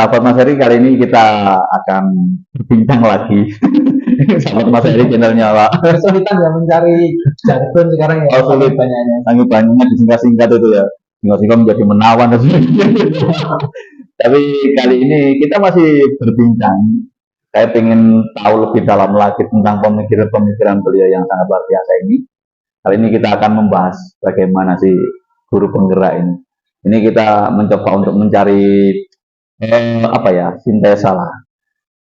Sahabat Mas Heri, kali ini kita akan berbincang lagi. Sahabat Mas Heri channelnya Pak. Kesulitan ya mencari jargon sekarang ya. Oh sulit, banyaknya. sangat banyaknya disingkat-singkat itu ya. Singkat-singkat menjadi menawan dan sebagainya. Tapi kali ini kita masih berbincang. Saya ingin tahu lebih dalam lagi tentang pemikiran-pemikiran beliau yang sangat luar biasa ini. Kali ini kita akan membahas bagaimana sih guru penggerak ini. Ini kita mencoba untuk mencari sintesa lah.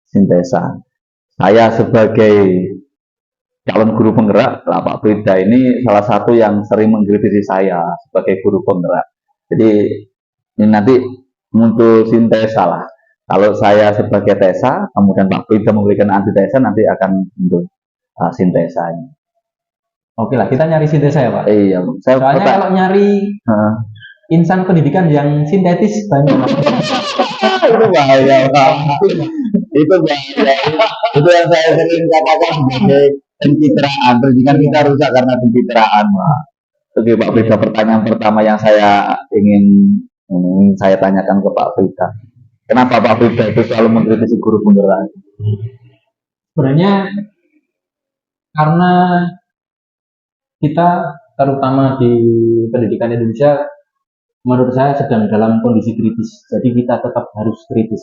Sintesa. Saya sebagai calon guru penggerak, Pak Frida ini salah satu yang sering mengkritisi saya sebagai guru penggerak. Jadi ini nanti muncul sintesa lah. Kalau saya sebagai tesa, kemudian Pak Frida memberikan antitesa, nanti akan muncul sintesa ini. Oke lah, kita nyari sintesa ya Pak. Iya, soalnya kalau nyari insan pendidikan yang sintetis banyak. Itu bahaya, Pak. Itu bahaya. Itu yang saya sering katakan sebagai pencitraan. Pendidikan kita rusak karena pencitraan, Pak. Oke, Pak Frida, pertanyaan pertama yang saya ingin saya tanyakan ke Pak Frida. Kenapa Pak Frida itu selalu mengkritisi guru penggerak? Sebenarnya karena kita terutama di pendidikan Indonesia menurut saya sedang dalam kondisi kritis. Jadi kita tetap harus kritis.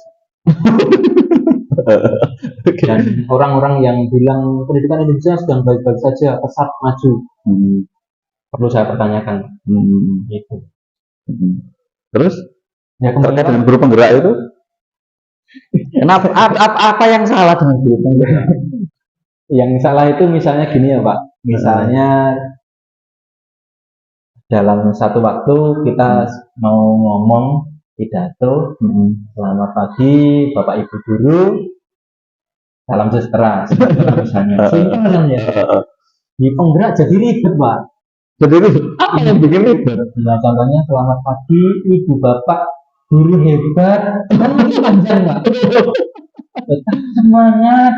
Dan orang-orang yang bilang pendidikan Indonesia sedang baik-baik saja, pesat maju, perlu saya pertanyakan. Gitu. Terus ya, terkait dengan guru penggerak itu, kenapa? Apa yang salah dengan guru penggerak? Yang salah itu misalnya gini ya Pak. Misalnya dalam satu waktu kita mau ngomong pidato, selamat pagi Bapak Ibu guru, salam sejahtera misalnya. Simpelnya di penggerak jadi ribet Pak. Jadi apa yang bikin ribet? Nah, contohnya selamat pagi Ibu Bapak guru hebat, kan itu panjang Pak. Semangat.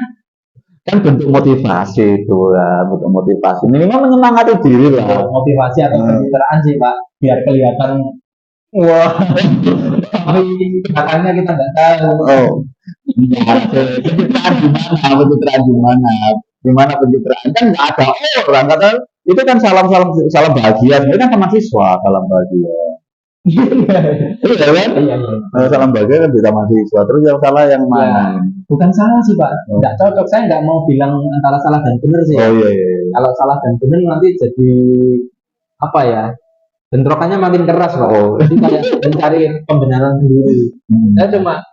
Kan bentuk motivasi itu ya, bentuk motivasi minimal menyemangati diri lah. Motivasi atau pencitraan sih Pak, biar kelihatan wah, tapi katanya kita nggak tahu. Oh, pencitraan gimana pencitraan kan nggak ada orang kata itu kan salam bahagia, itu kan sama siswa salam bahagia. Iya kan? Salam bahagia kan bisa mahasiswa. Terus yang salah yang mana? Bukan salah sih Pak, nggak cocok. Saya nggak mau bilang antara salah dan benar sih. Oh iya. Kalau salah dan benar nanti jadi apa ya? Bentrokannya makin keras Pak. Jadi kayak mencari pembenaran sendiri. Saya cuma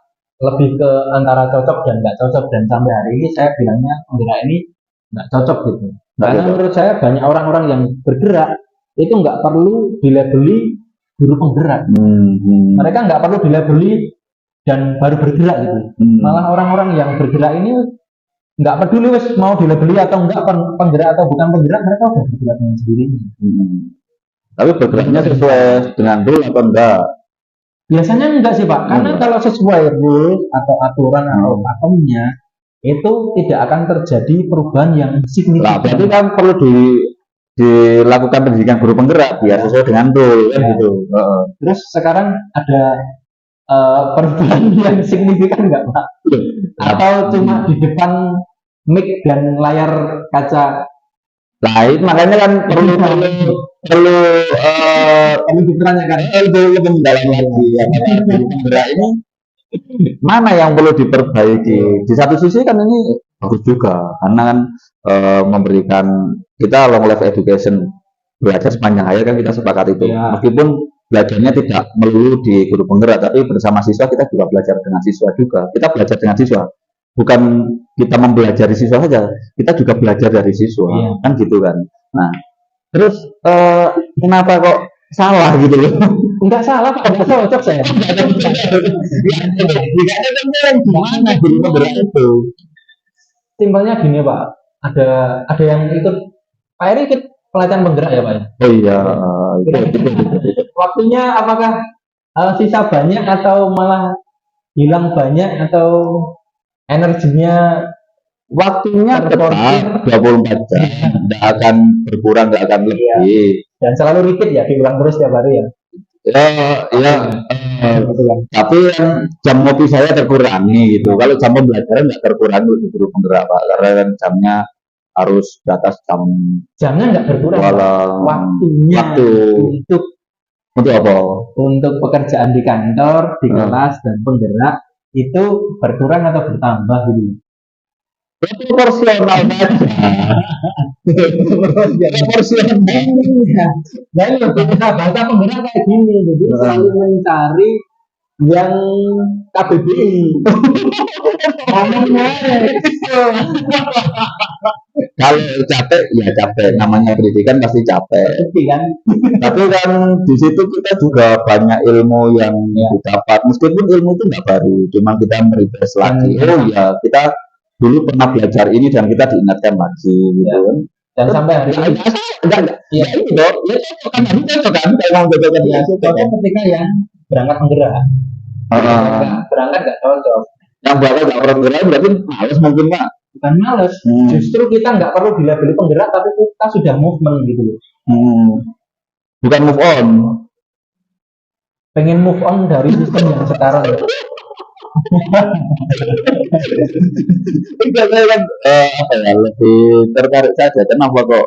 lebih ke antara cocok dan nggak cocok, dan sampai hari ini saya bilangnya penggerak ini nggak cocok gitu. Karena menurut saya banyak orang-orang yang bergerak itu nggak perlu dilabeli guru penggerak. Mereka nggak perlu dilabeli dan baru bergerak gitu. Malah orang-orang yang bergerak ini nggak peduli wes mau dilabeli atau enggak penggerak atau bukan penggerak, mereka udah bergerak dengan sendirinya. Tapi bergeraknya sesuai dengan rule atau enggak? Biasanya enggak sih Pak, karena kalau sesuai rule atau aturan atau pakemnya itu tidak akan terjadi perubahan yang signifikan. Berarti kan perlu dilakukan pendidikan guru penggerak biar sesuai dengan rule kan gitu. Terus sekarang ada perubahan yang signifikan nggak Pak? Atau cuma di depan mic dan layar kaca? Lain makanya kan perlu ditanyakan lebih mendalam lagi ya, penggerak ini mana yang perlu diperbaiki. Di satu sisi kan ini bagus juga karena kan memberikan kita long life education, belajar sepanjang hayat kan kita sepakat itu. Meskipun belajarnya tidak melulu di guru penggerak, tapi bersama siswa kita juga belajar dengan siswa juga. Kita belajar dengan siswa, bukan kita mempelajari siswa saja, kita juga belajar dari siswa, kan gitu kan. Nah, terus kenapa kok salah gitu loh? Enggak salah Pak, enggak cocok saya. Gimana guru penggerak itu? Simpelnya gini Pak, ada yang ikut Pak Eri ikut pelatihan penggerak ya Pak ya? Oh iya. Waktunya apakah sisa banyak atau malah hilang banyak atau energinya? Waktunya tetap 24 jam, tidak akan berkurang, tidak akan lebih. Dan selalu repeat ya, diulang terus tiap hari ya. Ya, ya, Gitu kan. tapi yang jam ngopi saya terkurangi gitu. Kalau jam pembelajaran nggak terkurangi di guru penggerak Pak, karena kan jamnya harus di atas jam Jamnya nggak berkurang, Pak. walau Waktunya waktu untuk untuk apa? pekerjaan di kantor, di Hmm. kelas dan penggerak itu berkurang atau bertambah gitu. Proporsional saja. Proporsional. Iya. Jadi bahasa penggerak kayak gini, jadi selalu mencari yang KBBI. Ngomongnya Kalau capek ya capek, namanya pendidikan pasti capek. seperti kan. Tapi kan di situ kita juga banyak ilmu yang Ya. didapat. Meskipun ilmu itu nggak baru, cuma kita merefresh lagi. Oh ya, kita dulu pernah belajar ini dan kita diingatkan lagi gitu Ya. kan. Dan sampai hari ini, Enggak. Iya. Ya ini dong, ya cocok kan, harus cocok kan, kayak mau cocok ya, kan. cocok ketika yang berangkat penggerak. Ah. Berangkat nggak cocok. Yang bakal nggak orang gerak berarti males mungkin Pak. Bukan males, justru kita nggak perlu dilabeli penggerak, tapi kita sudah movement gitu loh. Bukan move on. Pengen move on dari sistem yang sekarang. Enggak, saya kan apa ya, lebih tertarik saja. Kenapa kok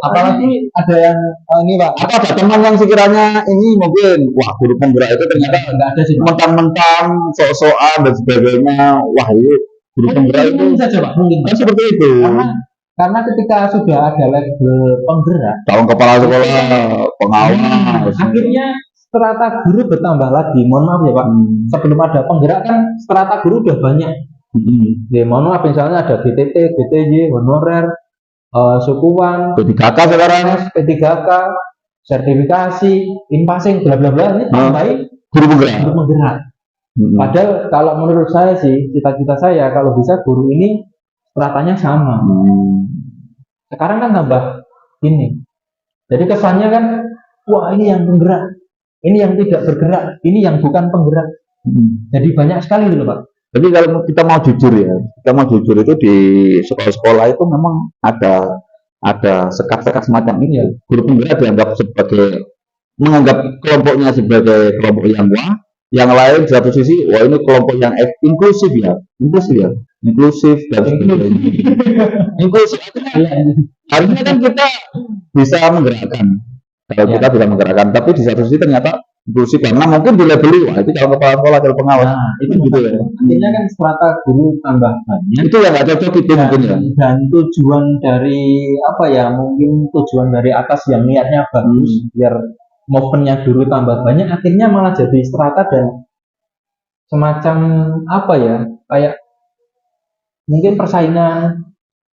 Apalagi ada yang ini Pak, apa ada teman yang sekiranya ini mungkin wah guru penggerak itu ternyata nggak ada sih Pak. mentang-mentang sok-sokan dan sebagainya, wah ini guru penggerak itu Mungkin saja Pak, mungkin Pak. kan seperti itu. Karena ketika sudah ada label penggerak, Calon kepala sekolah, pengawas. akhirnya strata guru bertambah lagi. Mohon maaf ya Pak, sebelum ada penggerak kan strata guru udah banyak. Ya, mohon maaf misalnya ada GTT, GTY, honorer, sukuan, P3K sekarang P3K, sertifikasi, impasing, bla bla bla, ini tambahin guru penggerak. guru penggerak. Padahal kalau menurut saya sih, cita-cita saya kalau bisa guru ini stratanya sama. Sekarang kan tambah ini. Jadi kesannya kan, wah ini yang penggerak, ini yang tidak bergerak, ini yang bukan penggerak. Jadi banyak sekali gitu Pak. Jadi kalau kita mau jujur ya, kita mau jujur itu di sekolah-sekolah itu memang ada sekat-sekat semacam ini. Iya. Guru penggerak dianggap sebagai menganggap kelompoknya sebagai kelompok yang wah, yang lain di satu sisi wah ini kelompok yang inklusif dan sebagainya. Inklusif harusnya kan kita bisa menggerakkan. Kalau kita bisa menggerakkan, tapi di satu sisi ternyata inklusif karena mungkin dilabeli wah itu kalau kepala sekolah kalau pengawas. Nah, itu gitu ya. artinya kan strata guru tambah banyak. Itu yang nggak cocok itu mungkin ya. Dan tujuan dari apa ya? Mungkin tujuan dari atas yang niatnya bagus biar movementnya guru tambah banyak, akhirnya malah jadi strata dan semacam apa ya? Kayak mungkin persaingan.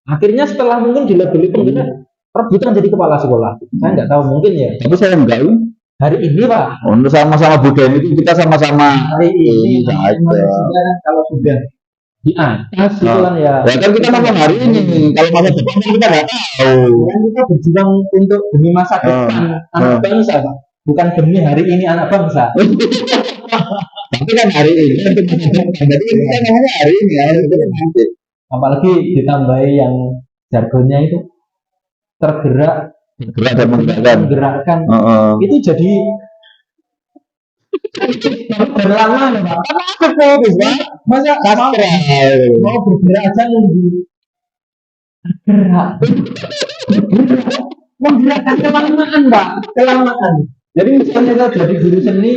Akhirnya setelah mungkin dilabeli penggerak, rebutan jadi kepala sekolah. Saya nggak tahu mungkin ya. Tapi saya enggak. Hari ini Pak, Untuk sama-sama budaya itu kita sama-sama hari ini saja. kalau sudah di atas itu kan ya. Ya kan kita ngomong hari ini, kalau masa depan kan kita nggak tahu. Kan kita berjuang untuk demi masa depan anak bangsa, Pak. Bukan demi hari ini anak bangsa. Tapi kan hari ini, jadi kita ngomongnya hari ini ya. Nanti. Apalagi ditambahi yang jargonnya itu tergerak, Gerak dan menggerakkan. itu jadi berlama nih Pak. Karena aku fokus Pak. Masa mau bergerak aja nunggu bergerak. Menggerakkan kelamaan Pak, kelamaan. Jadi misalnya kita jadi guru seni,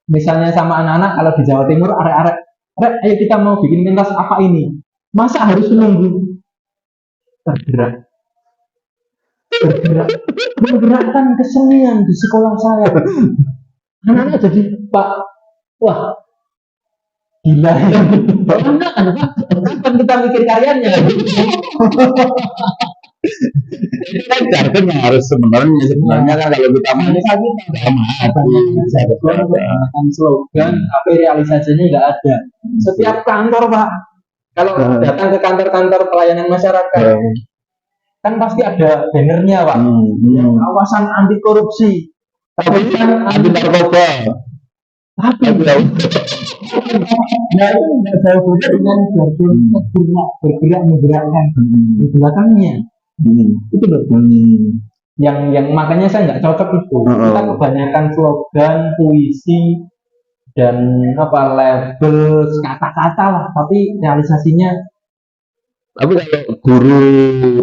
misalnya sama anak-anak kalau di Jawa Timur arek-arek, ayo kita mau bikin pentas apa ini? Masa harus menunggu bergerak? Menggerakkan kesenian di sekolah saya. Anak-anak jadi Pak, wah gila ya. Kapan kita mikir karyanya? Itu kan jargon yang harus sebenarnya kan kalau kita mau menggunakan slogan, tapi realisasinya nggak ada. Setiap kantor Pak, kalau datang ke kantor-kantor pelayanan masyarakat, kan pasti ada bannernya Pak, kawasan anti korupsi, tapi kan anti narkoba. Tapi nah itu nggak jauh beda dengan jargon bergerak menggerakkan di belakangnya. Itu loh. yang makanya saya nggak cocok itu. Kita kebanyakan slogan, puisi dan apa label kata-kata lah, tapi realisasinya. Tapi kalau guru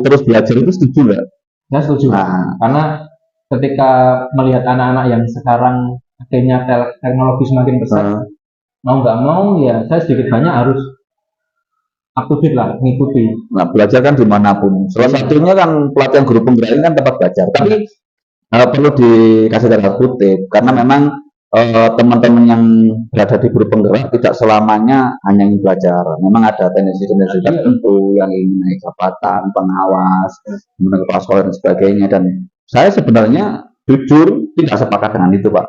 terus belajar itu setuju nggak? Saya setuju. Karena ketika melihat anak-anak yang sekarang akhirnya teknologi semakin besar, mau nggak mau ya saya sedikit banyak harus up to date lah, ngikuti. Nah, belajar kan dimanapun. Salah satunya kan pelatihan guru penggerak ini kan tempat belajar. Tapi perlu dikasih tanda kutip karena memang teman-teman yang berada di guru penggerak tidak selamanya hanya ingin belajar. Memang ada tendensi-tendensi tertentu yang ingin naik jabatan, pengawas, kemudian kepala sekolah dan sebagainya. Dan saya sebenarnya jujur tidak sepakat dengan itu, Pak.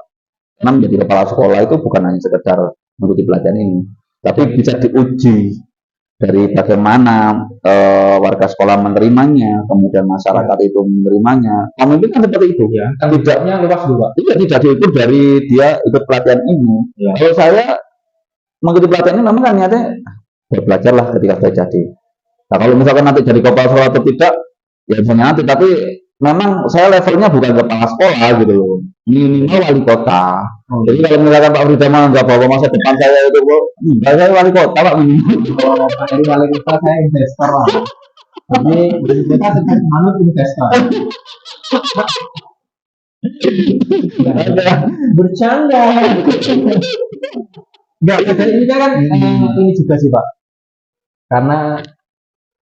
Karena menjadi kepala sekolah itu bukan hanya sekedar mengikuti pelatihan ini, tapi bisa diuji dari bagaimana warga sekolah menerimanya, kemudian masyarakat itu menerimanya. Pemimpin kan seperti itu, ya. Tidaknya luas juga. Tidak diukur dari dia ikut pelatihan ini. Ya. Kalau saya mengikuti pelatihan ini memang kan niatnya belajarlah ketika saya jadi. Nah, kalau misalkan nanti jadi kepala sekolah atau tidak, ya misalnya nanti. Tapi memang saya levelnya bukan kepala sekolah gitu loh. Minimal wali kota. Jadi kalau misalkan Pak Fridama nggak bawa masa depan saya itu, saya wali kota Pak minimal. Kalau dari wali kota saya investor lah. Jadi kita sedang manut investor. Bercanda. Enggak, ini kan ini juga sih Pak. Karena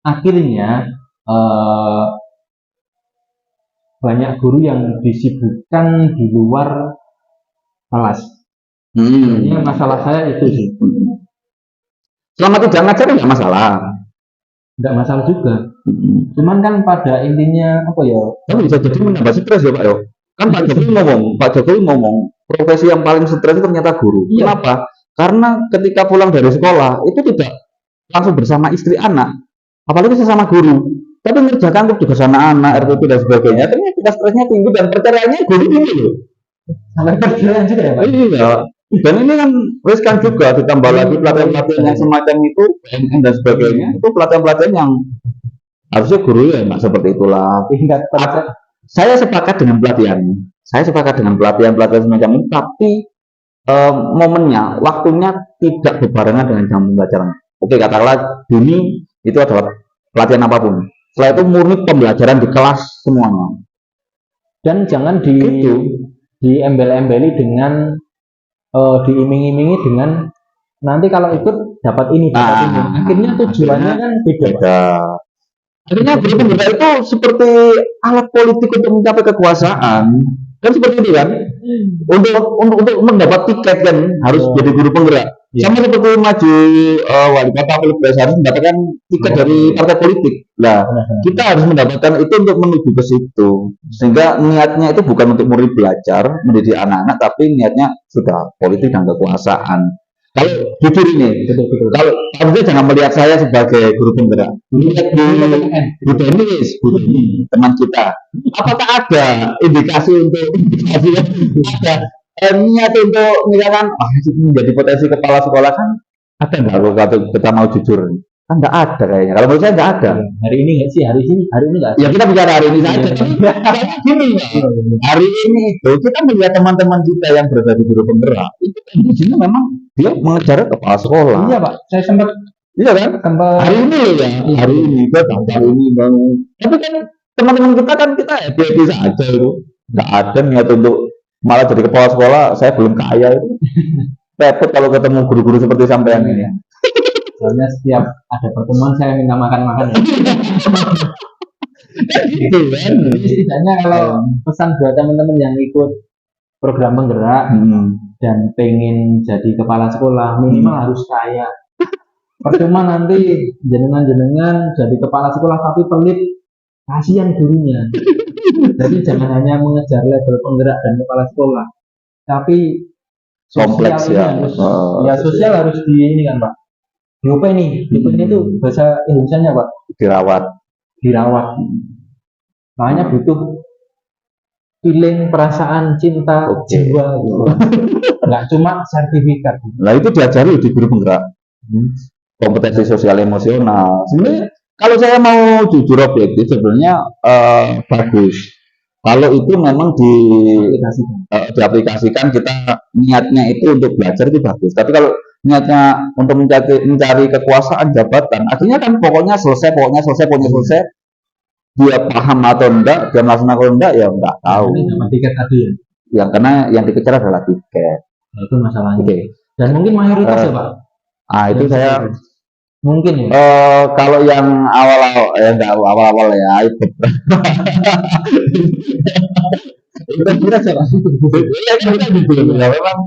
akhirnya banyak guru yang disibukkan di luar kelas. Ini masalah saya itu sih. Selama tidak ngajar nggak masalah. Nggak masalah juga. Cuman kan pada intinya apa ya? Tapi bisa jadi menambah stres ya Pak yo. Kan Pak Jokowi ngomong profesi yang paling stres itu ternyata guru. Iya. Kenapa? Karena ketika pulang dari sekolah itu tidak langsung bersama istri anak, apalagi sesama guru. Tapi mengerjakan tugas anak-anak, RPP dan sebagainya, ternyata stresnya tinggi dan perceraiannya guru tinggi loh. Sampai perceraian juga ya Pak? Iya. Dan ini kan riskan juga, ditambah lagi pelatihan-pelatihan yang semacam itu, PNN dan sebagainya, itu pelatihan-pelatihan yang harusnya guru ya nggak seperti itulah. Saya sepakat dengan pelatihan. Saya sepakat dengan pelatihan-pelatihan semacam ini, tapi momennya, waktunya tidak berbarengan dengan jam pembelajaran. Oke, katakanlah Juni itu adalah pelatihan apapun. Setelah itu murni pembelajaran di kelas semuanya. Dan jangan diembel-embeli dengan diiming-imingi dengan nanti kalau ikut dapat ini, dapat ini. Akhirnya tujuannya kan beda. Akhirnya guru penggerak itu seperti alat politik untuk mencapai kekuasaan. Kan seperti itu kan? Untuk mendapat tiket kan harus jadi guru penggerak. Sama seperti maju wali kota pilpres harus mendapatkan tiket dari partai politik. Nah, kita harus mendapatkan itu untuk menuju ke situ. Sehingga niatnya itu bukan untuk murid belajar, mendidik anak-anak, tapi niatnya sudah politik dan kekuasaan. Kalau jujur ini, kalau harusnya jangan melihat saya sebagai guru penggerak. Lihat Bu Denis, teman kita. Apakah ada indikasi untuk ada niat untuk misalkan menjadi potensi kepala sekolah kan? Ada nggak kalau kita mau jujur? Kan nggak ada kayaknya. Kalau menurut saya nggak ada. Hari ini nggak sih? Hari ini nggak ada. Ya kita bicara hari ini saja. Kayaknya gini hari ini itu kita melihat teman-teman kita yang berada di guru penggerak itu di sini memang dia mengejar kepala sekolah. Iya Pak, saya sempat. Iya kan? Hari ini loh ya. Hari ini hari ini bang. Tapi kan teman-teman kita happy saja itu. Nggak ada niat untuk malah jadi kepala sekolah. Saya belum kaya itu. Repot kalau ketemu guru-guru seperti sampean ini. Soalnya setiap ada pertemuan saya minta makan-makan ya. Gitu kan. Jadi setidaknya kalau pesan buat teman-teman yang ikut program penggerak dan pengen jadi kepala sekolah minimal harus kaya. Percuma nanti jenengan jadi kepala sekolah tapi pelit, kasihan gurunya. Jadi jangan hanya mengejar level penggerak dan kepala sekolah, tapi kompleks ya. Sosial harus di ini kan Pak. DOP nih, DOP ini tuh bahasa Indonesianya Pak. Dirawat. Makanya butuh feeling, perasaan, cinta, jiwa gitu. Nggak cuma sertifikat. Nah itu diajari di guru penggerak. Kompetensi sosial emosional. Sebenarnya kalau saya mau jujur objektif sebenarnya bagus. Kalau itu memang Aplikasikan. diaplikasikan, kita niatnya itu untuk belajar itu bagus. Tapi kalau niatnya untuk mencari kekuasaan, jabatan, akhirnya kan pokoknya selesai, pokoknya selesai, pokoknya selesai. Dia paham atau enggak, dia melaksanakan atau enggak, ya enggak tahu. Ini dapat tiket tadi ya. Yang karena yang dikejar adalah tiket. Nah, itu masalahnya. Oke. Dan mungkin mayoritas ya Pak. Itu Yang saya mungkin ya. kalau yang awal-awal enggak awal-awal ya itu. Kita kira siapa? Iya, kita gitu. Ya memang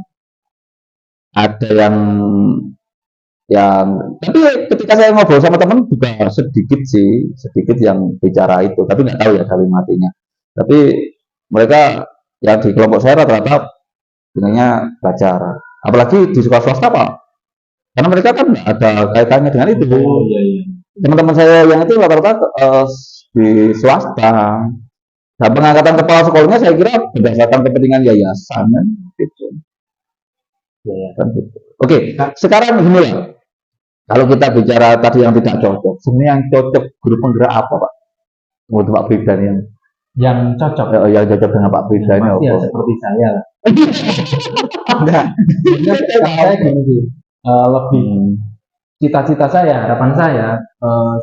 ada yang tapi ketika saya ngobrol sama teman juga sedikit yang bicara itu, tapi nggak tahu ya kalimatnya. Tapi mereka yang di kelompok saya rata-rata bilangnya belajar, apalagi di sekolah swasta Pak, karena mereka kan nggak ada kaitannya dengan itu. Oh iya iya. Teman-teman saya yang itu rata-rata di swasta. Nah, pengangkatan kepala sekolahnya saya kira berdasarkan kepentingan yayasan kan, gitu. Ya. Kan gitu. Oke, sekarang gini lah. Kalau kita bicara tadi yang tidak cocok, sebenarnya yang cocok guru penggerak apa Pak? Untuk Pak Fridan yang cocok. Yang cocok dengan Pak Fridan Ya, apa? ya, seperti saya lah. Enggak. Saya gini sih. Lebih cita-cita saya, harapan saya,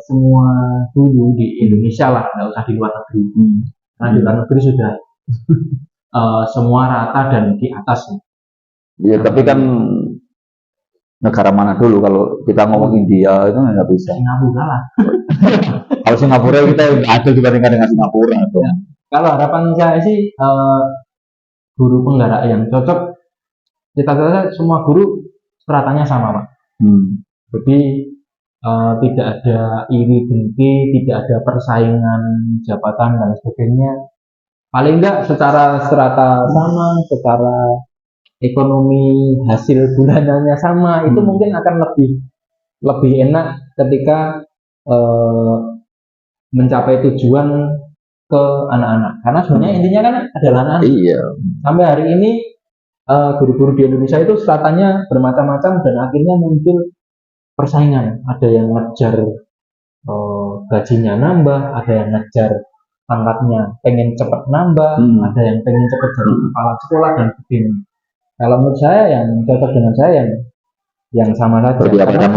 semua guru di Indonesia lah, nggak usah di luar negeri. Karena di luar negeri sudah semua rata dan di atas. Iya, tapi kan negara mana dulu? Kalau kita ngomong India itu nggak bisa. Singapura lah. Kalau Singapura kita ada dibandingkan dengan Singapura. Ya. Kalau harapan saya sih guru penggerak yang cocok, cita-cita semua guru stratanya sama Pak. Jadi tidak ada iri dengki, tidak ada persaingan jabatan dan sebagainya. Paling enggak secara strata sama, secara ekonomi hasil bulanannya sama, itu mungkin akan lebih enak ketika mencapai tujuan ke anak-anak. Karena sebenarnya intinya kan adalah anak. Iya. Sampai hari ini guru-guru di Indonesia itu stratanya bermacam-macam dan akhirnya muncul persaingan. Ada yang ngejar gajinya nambah, ada yang ngejar pangkatnya pengen cepat nambah, ada yang pengen cepat jadi kepala sekolah dan sebagainya. Kalau menurut saya yang cocok dengan saya yang sama saja. Karena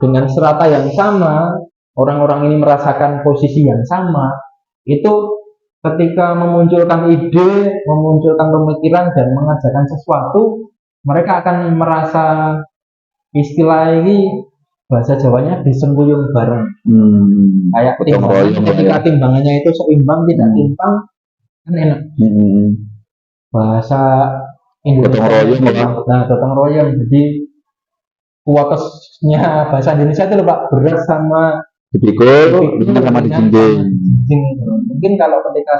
dengan strata yang sama, orang-orang ini merasakan posisi yang sama, itu ketika memunculkan ide, memunculkan pemikiran dan mengajarkan sesuatu, mereka akan merasa istilah ini bahasa Jawanya disembuyung bareng. Kayak timbangan, ketika timbangannya itu seimbang, tidak timpang, kan enak. Bahasa Indonesia, gotong royong. Jadi kuotesnya bahasa Indonesia itu Pak, beras sama dipikul sama dijinjing. Mungkin kalau ketika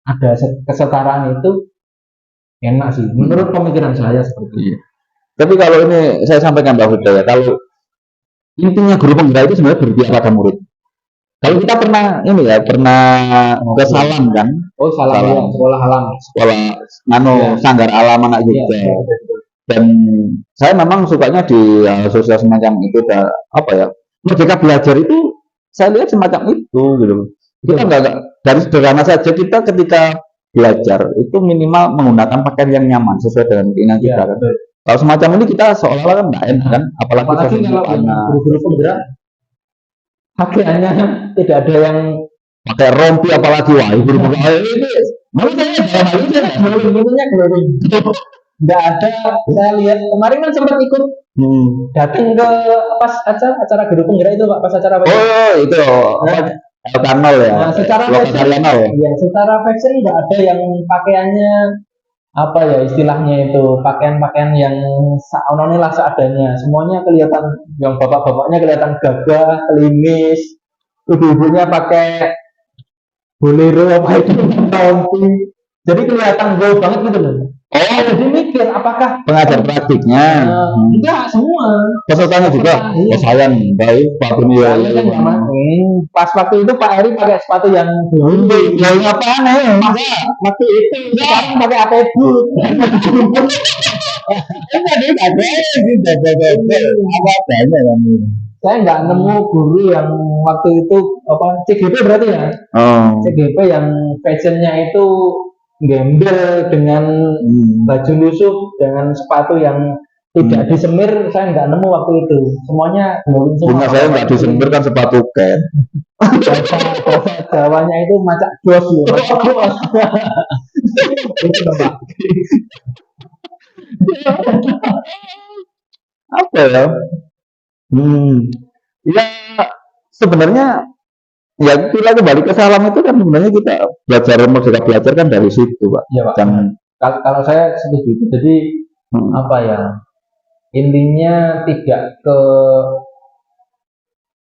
ada kesetaraan itu enak sih, menurut pemikiran saya seperti itu. Tapi kalau ini saya sampaikan Mbak Huda ya, kalau intinya guru penggerak itu sebenarnya berpihak pada murid. Kalau kita pernah ke Salam kan? Oh Salam. Ya, sekolah alam. Sanggar alam anak juga. Ya. Dan saya memang sukanya di sosial semacam itu, Merdeka Belajar itu saya lihat semacam itu gitu. Kita nggak dari sederhana saja, kita ketika belajar itu minimal menggunakan pakaian yang nyaman sesuai dengan keinginan kita kan. Kalau semacam ini kita seolah-olah kan nggak enak kan, apalagi kalau guru-guru penggerak pakaiannya tidak ada yang pakai rompi, apalagi guru penggerak ini malu nggak ada. Saya lihat kemarin kan sempat ikut datang ke pas acara guru penggerak itu Pak, pas acara apa? Oh itu kanal ya. Nah, secara fashion nggak ada yang pakaiannya apa ya istilahnya itu, pakaian-pakaian yang lah seadanya. Semuanya kelihatan, yang bapak-bapaknya kelihatan gagah, klimis, ibu-ibunya pakai bolero apa itu, rompi. Jadi kelihatan goal banget gitu loh. Oh, Jadi mikir apakah pengajar praktiknya. enggak semua Pesertanya juga. Iya. Oh, sayang, baik sepatu nih ya. Saya kan nggak mau. Pas waktu itu Pak Eri pakai sepatu yang dulu. Ya ngapain ya? Masa Waktu itu sekarang pakai AP boot. tadi ada apa adanya kamu. Saya nggak nemu guru yang waktu itu apa CGP berarti ya. Oh. CGP yang fashionnya itu gembel dengan baju lusuh dengan sepatu yang tidak disemir, saya nggak nemu waktu itu. Semuanya glowing semua. Punya saya nggak disemir kan sepatu cat. Bahasa Jawanya itu macak dos loh. Itu Pak. Apa ya? Ya sebenarnya ya kita kembali ke salam itu kan sebenarnya kita merdeka belajar kan dari situ, Pak. Iya, Pak. Dan Kalau saya setuju. Jadi apa ya? Intinya tidak ke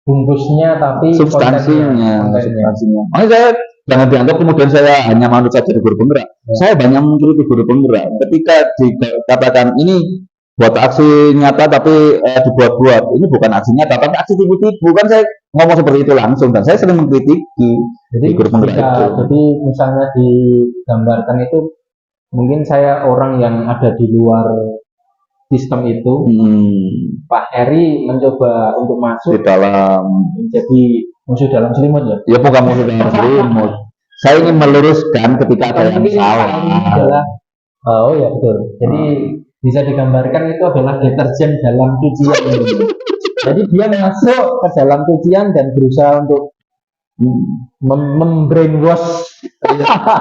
bungkusnya tapi substansinya. Makanya saya jangan dianggap kemudian saya hanya manut saja di guru penggerak. Saya banyak mengikuti guru penggerak. Ketika dikatakan ini buat aksi nyata tapi dibuat-buat, ini bukan aksi nyata tapi aksi tipu-tipu, kan saya ngomong seperti itu langsung dan saya sering mengkritiki. Jadi guru penggerak itu. Jadi misalnya digambarkan itu mungkin saya orang yang ada di luar sistem itu, Pak Eri mencoba untuk masuk di dalam menjadi musuh dalam selimut ya. Ya bukan musuh dalam selimut. Saya ingin meluruskan ketika ada yang salah. Adalah, oh ya betul. Jadi bisa digambarkan itu adalah deterjen dalam cucian. Jadi dia masuk ke dalam cucian dan berusaha untuk membrainwash.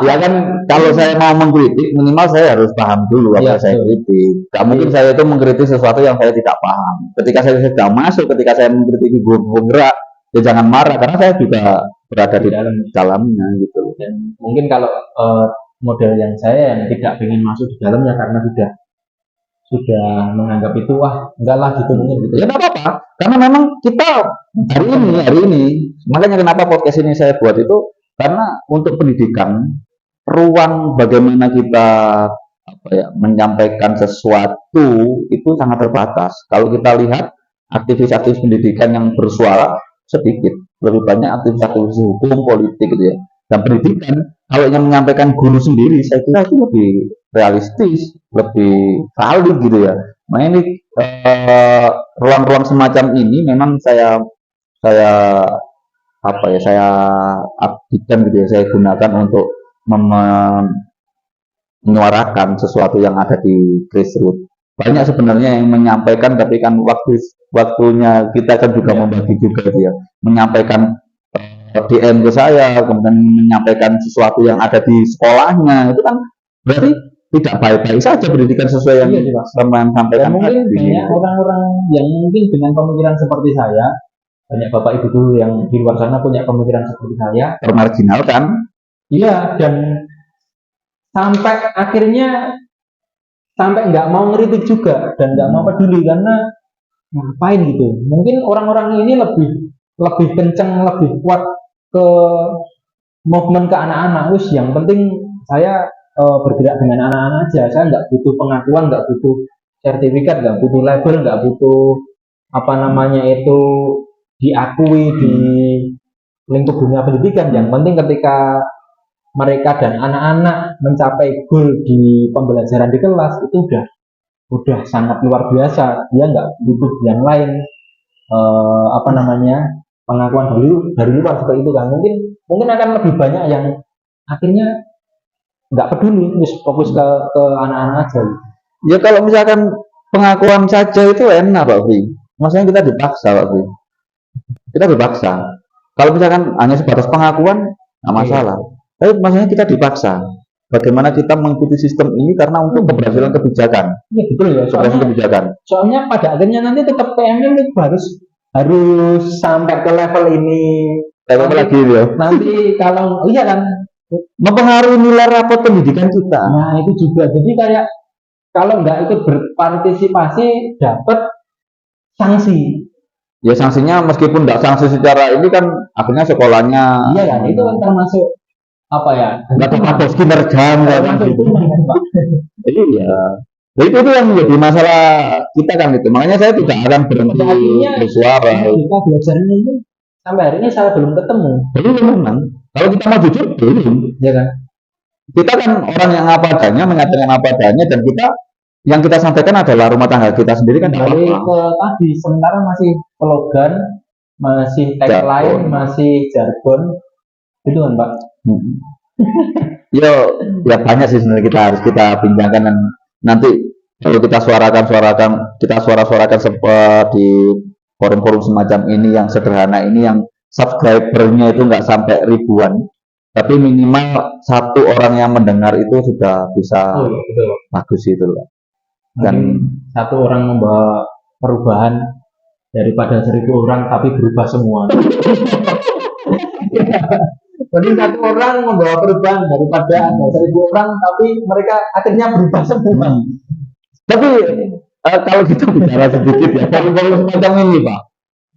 Ya kan kalau saya mau mengkritik minimal saya harus paham dulu apa Ya, saya kritik. Gak mungkin saya itu mengkritik sesuatu yang saya tidak paham. Ketika saya sudah masuk, ketika saya mengkritik guru penggerak, ya jangan marah karena saya juga berada di dalamnya gitu. Dan mungkin kalau model yang saya yang tidak ingin masuk di dalamnya karena sudah menganggap itu wah enggak lah gitu mungkin gitu. Ya enggak apa-apa. Karena memang kita hari ini makanya kenapa podcast ini saya buat itu karena untuk pendidikan ruang bagaimana kita menyampaikan sesuatu itu sangat terbatas. Kalau kita lihat aktivis-aktivis pendidikan yang bersuara sedikit, lebih banyak aktivis-aktivis hukum, politik gitu ya. Dan pendidikan kalau ingin menyampaikan guru sendiri, saya kira itu lebih realistis, lebih valid gitu ya. Nah ini ruang-ruang semacam ini memang saya abdikan gitu ya, saya gunakan untuk menyuarakan sesuatu yang ada di grassroots. Banyak sebenarnya yang menyampaikan, tapi kan waktunya kita kan juga membagi juga gitu ya, menyampaikan DM ke saya, kemudian menyampaikan sesuatu yang ada di sekolahnya, itu kan berarti tidak baik-baik saja pendidikan sesuai yang teman sampaikan. Mungkin banyak orang-orang yang mungkin dengan pemikiran seperti saya, banyak bapak ibu dulu yang di luar sana punya pemikiran seperti saya, termarginalkan. Iya, dan sampai akhirnya sampai nggak mau ngeritik juga dan nggak mau peduli karena ngapain gitu. Mungkin orang-orang ini lebih kenceng, lebih kuat ke movement ke anak-anak. Yang penting saya bergerak dengan anak-anak aja. Saya nggak butuh pengakuan, nggak butuh sertifikat, nggak butuh label, nggak butuh diakui di lingkup dunia pendidikan. Yang penting ketika mereka dan anak-anak mencapai goal di pembelajaran di kelas itu udah sangat luar biasa. Dia nggak butuh yang lain pengakuan dari luar seperti itu kan. Mungkin akan lebih banyak yang akhirnya nggak peduli, terus fokus ke anak-anak aja. Ya kalau misalkan pengakuan saja itu enak Pak Fi. Maksudnya kita dipaksa Pak Fi. Kita dipaksa. Kalau misalkan hanya sebatas pengakuan nggak masalah. Tapi maksudnya kita dipaksa. Bagaimana kita mengikuti sistem ini karena untuk keberhasilan kebijakan. Iya betul ya. Soalnya pada akhirnya nanti tetap PMM itu harus sampai ke level ini. Level lagi ya. Nanti kalau iya kan mempengaruhi nilai rapot pendidikan kita. Nah itu juga. Jadi kayak kalau nggak ikut berpartisipasi dapat sanksi. Ya sanksinya meskipun nggak sanksi secara ini kan akhirnya sekolahnya. Iya kan itu kan termasuk apa ya? Nggak terpatok kinerja nggak kan Masuk gitu. hukuman kan, Pak. Iya. Jadi itu yang menjadi masalah kita kan itu. Makanya saya tidak akan berhenti Pada akhirnya bersuara. kita belajarnya ini sampai hari ini saya belum ketemu, Jadi memang kalau kita mau jujur belum. ya kan? Kita kan orang yang apa adanya, mengatakan apa adanya, dan kita yang kita sampaikan adalah rumah tangga kita sendiri kan nggak Kembali apa-apa. ke tadi, sementara masih slogan, masih tagline, Jargon. masih jargon, itu kan Pak. Hmm. Ya, ya banyak sih sebenarnya kita harus kita bincangkan, dan nanti kalau kita suarakan seperti forum-forum semacam ini yang sederhana ini, yang subscribernya itu nggak sampai ribuan, tapi minimal satu orang yang mendengar itu sudah bisa Oh iya betul. bagus itu loh. Mungkin Dan satu orang membawa perubahan daripada 1.000 orang tapi berubah semua. Jadi satu orang membawa perubahan daripada ada 1.000 orang tapi mereka akhirnya berubah semua. tapi kalau kita bicara sedikit ya, forum-forum semacam ini Pak,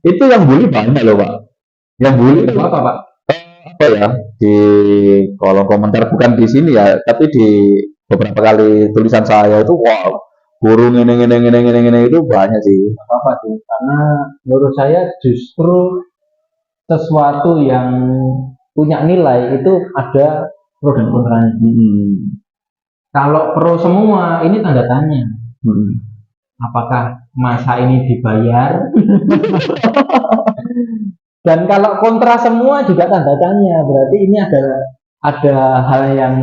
itu yang bully banyak loh Pak. Yang bully Itu apa Pak? apa ya, di kolom komentar, bukan di sini ya, tapi di beberapa kali tulisan saya itu, wow, guru ngene itu banyak sih. Apa sih? Karena menurut saya justru sesuatu yang punya nilai itu ada pro dan kontranya. Kalau pro semua ini tanda tanya. Apakah masa ini dibayar? Dan kalau kontra semua juga tanda tanya. Berarti ini ada hal yang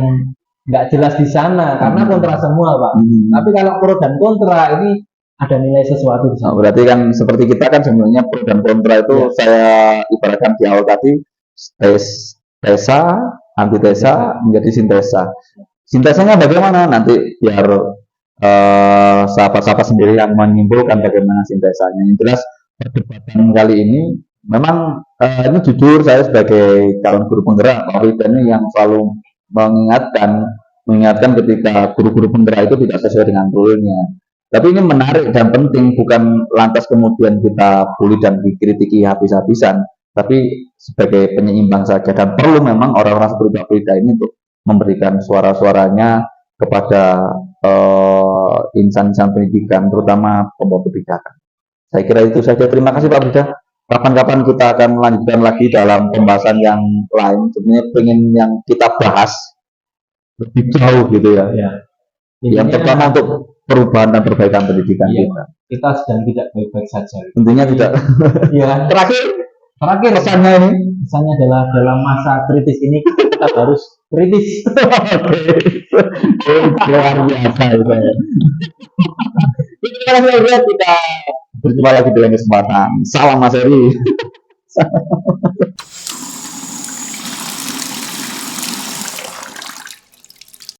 nggak jelas di sana karena kontra semua Pak. Tapi kalau pro dan kontra ini ada nilai sesuatu di Nah, sana. berarti kan seperti kita kan sebenarnya pro dan kontra itu saya ibaratkan di awal tadi, tesa, antitesa menjadi sintesa. Sintesanya bagaimana? Nanti biar sahabat-sahabat sendiri yang menyimpulkan bagaimana sintesanya. Yang jelas perdebatan kali ini memang ini jujur, saya sebagai calon guru penggerak Pak Widen yang selalu mengingatkan ketika guru-guru penggerak itu tidak sesuai dengan rule-nya. Tapi ini menarik dan penting, bukan lantas kemudian kita bully dan dikritiki habis-habisan, tapi sebagai penyeimbang saja, dan perlu memang orang-orang seperti Pak Frida ini untuk memberikan suara-suaranya kepada insan-insan pendidikan, terutama pembawa kebijakan. Saya kira itu saja. Terima kasih Pak Frida. Kapan-kapan kita akan melanjutkan lagi dalam pembahasan yang lain. Sebenarnya pengen yang kita bahas lebih jauh gitu ya. Yang pertama untuk perubahan dan perbaikan pendidikan kita. Kita sedang tidak baik-baik saja. Tentunya tidak. Ya. Terakhir pesannya ini. Pesannya adalah dalam masa kritis ini kita harus kritis. Luar biasa itu. Terima kasih, kita berjumpa lagi di lain kesempatan. Salam Mas Eri.